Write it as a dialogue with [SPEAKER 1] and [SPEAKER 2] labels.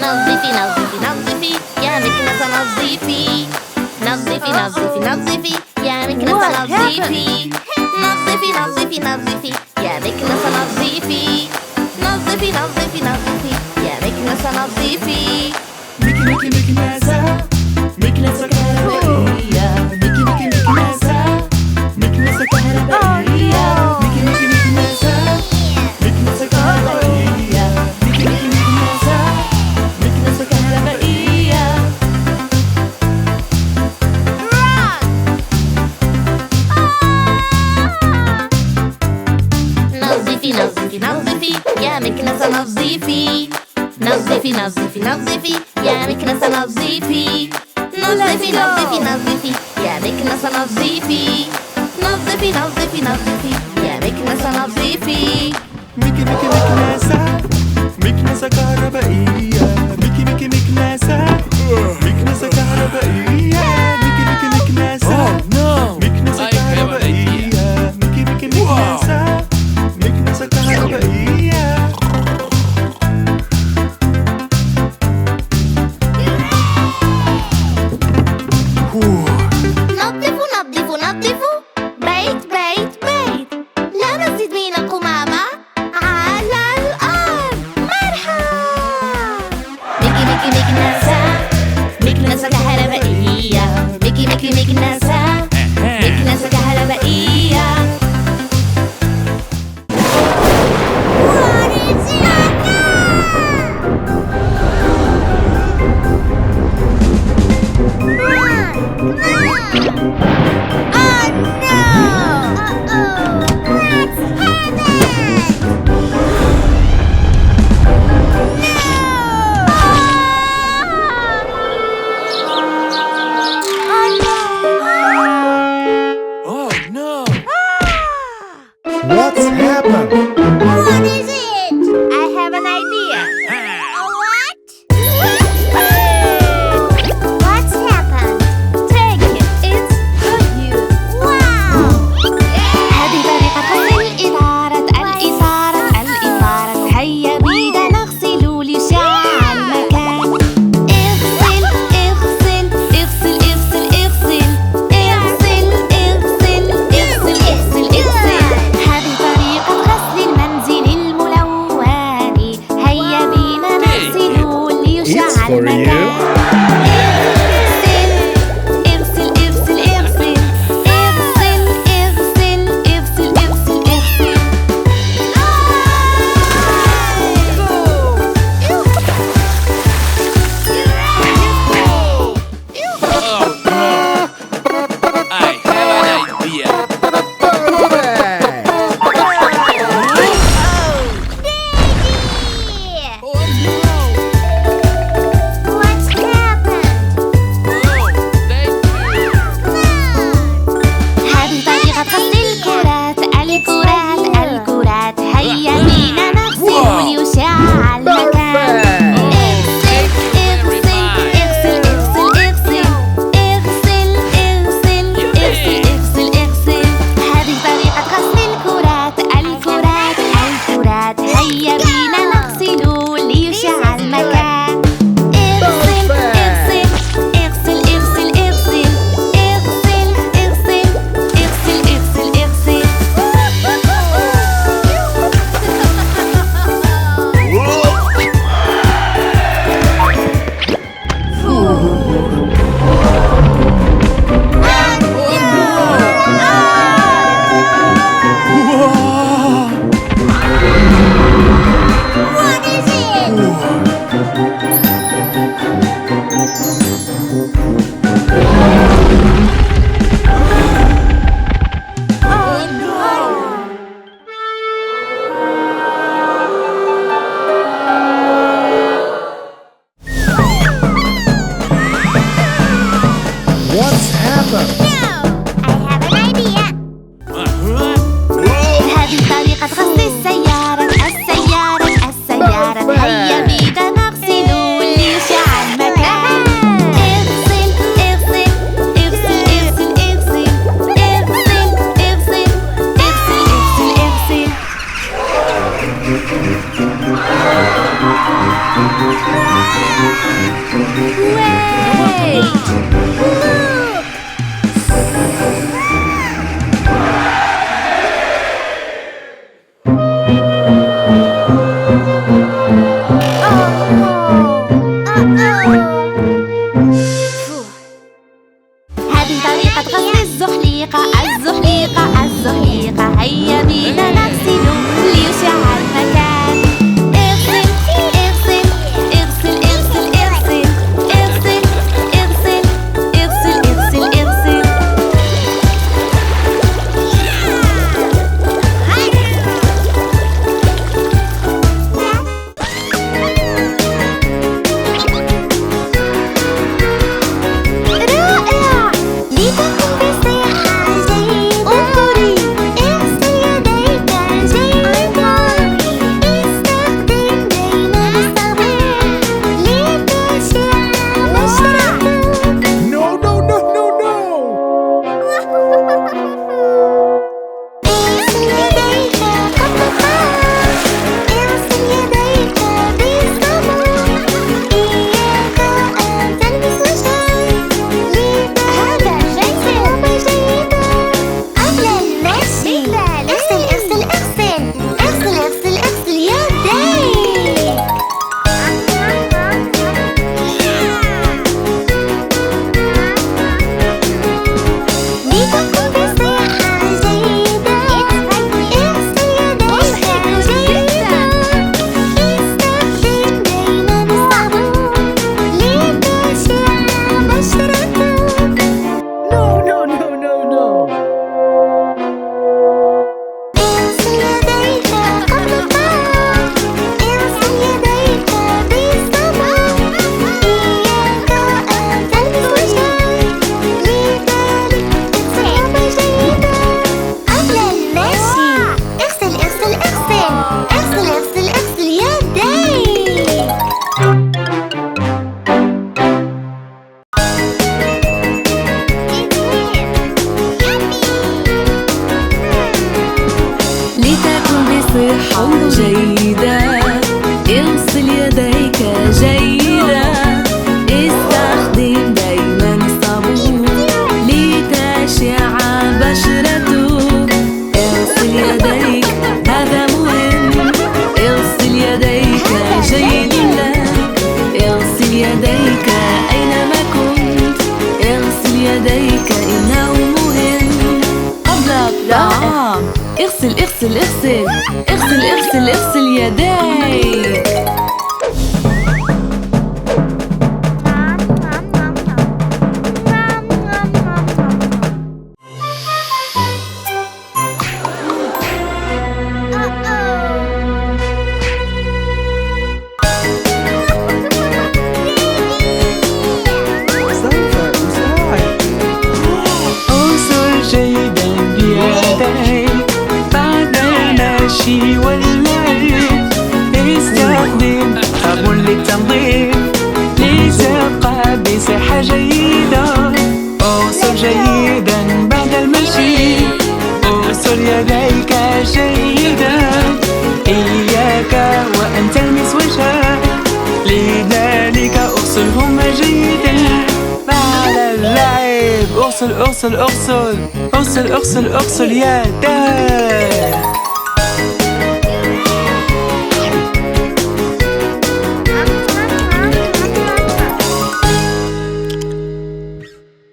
[SPEAKER 1] نظفي نظفي نظفي يا مكنسة نظيفي. نظفي نظفي نظفي يا مكنسة نظيفي. نظفي نظفي نظفي يا مكنسة نظيفي. نظفي نظفي نظفي يا مكنسة نظيفي.
[SPEAKER 2] مكنسة مكنسة كهربائية. مكنسة مكنسة كهربائية. مكنسة مكنسة كهربائية. مكنسة مكنسة كهربائية.
[SPEAKER 1] نظفي نظفي نظفي يا مكنسة نظيفي. نظفي نظفي نظفي يا مكنسة نظيفي. نظفي نظفي نظفي يا مكنسة نظيفي. نظفي نظفي نظفي يا مكنسة نظيفي.
[SPEAKER 2] مكنسة مكنسة كهربائية. مكنسة مكنسة كهربائية. مكنسة مكنسة كهربائية. مكنسة مكنسة كهربائية.
[SPEAKER 1] نظفوا نظفوا نظفوا بيت بيت بيت. لا نزيد من القمامة على الأرض. مرحبا. مكنسة مكنسة كهربائية. مكنسة مكنسة كهربائية.
[SPEAKER 3] What's happened?
[SPEAKER 1] What is it? I have an idea. What? What's happened? Take it. It's for you. Wow! هذه طريقة غسل الإطارات. الإطارات هيا بينا نغسل ليشع المكان. اغسل اغسل اغسل اغسل اغسل اغسل اغسل اغسل اغسل اغسل. هذه طريقة غسل المنزل الملون. هيا بينا نغسل ليشع
[SPEAKER 3] It's for
[SPEAKER 1] المكان.
[SPEAKER 3] you.
[SPEAKER 1] اغسل اغسل اغسل اغسل اغسل اغسل اغسل اغسل.
[SPEAKER 4] I have an idea.
[SPEAKER 1] What's happened? هذه طريقة غسل الكرات. الكرات هيا بينا نغسل ليشع المكان. اغسل اغسل اغسل اغسل اغسل اغسل اغسل اغسل اغسل. هذه طريقة غسل الكرات. الكرات هيا بينا نغسل ليشع المكان. اغسل اغسل اغسل اغسل اغسل اغسل اغسل اغسل اغسل اغسل. What is it?
[SPEAKER 3] What's happened?
[SPEAKER 1] I have an idea. هذه طريقة غسل السيارة. هيا بينا نغسل ليشع المكان. اغسل اغسل اغسل اغسل اغسل اغسل اغسل اغسل اغسل اغسل. هذه طريقة غسل الزحليقة. الزحليقة هيا بنا نغسل ليشع المكان. اغسل اغسل اغسل اغسل اغسل اغسل اغسل اغسل اغسل اغسل. رائع! لتكن بصحة جيدة انظري. اغسل يديك جيدا. استخدم دايما الصابون لتشع بشرتك.
[SPEAKER 3] No, no, no, no, no!
[SPEAKER 1] اغسل يديك قبل الطعام. اغسل يديك بالصابون. إياك أن تلمس وجهك هذا جيد جيدا قبل المشي. اغسل اغسل اغسل اغسل اغسل اغسل يديك. لتكن بصحة جيدة اغسل يديك جيدا. استخدم دايما الصابون لتشع بشرتك.
[SPEAKER 3] No, no, no, no, no!
[SPEAKER 1] اغسل يديك قبل الطعام. اغسل يديك بالصابون. إياك أن تلمس وجهك لذلك اغسل جيدا قبل المشي. اغسل اغسل اغسل اغسل اغسل اغسل يديك.
[SPEAKER 5] لتكن بصحة جيدة اغسل يديك جيدا. استخدم دايما الصابون لتشع بشرتك. اغسل يديك هذا مهم. اغسل يديك جيدا. اغسل يديك أينما كنت. اغسل يديك إنه مهم قبل الطعام. اغسل اغسل اغسل اغسل اغسل اغسل يديك.
[SPEAKER 2] سوف أساعد. أوصل جيدا بيديك بعد المشي واللعب. استخدم صابون للتنظيف لتبقى بصحة جيدة. أوصل جيدا بعد المشي. أوصل يديك جيدا. إياك وأن تلمس وجهك لذلك أغسلهما جيدا بعد اللعب. أغسل أغسل أغسل أغسل أغسل أغسل يديك.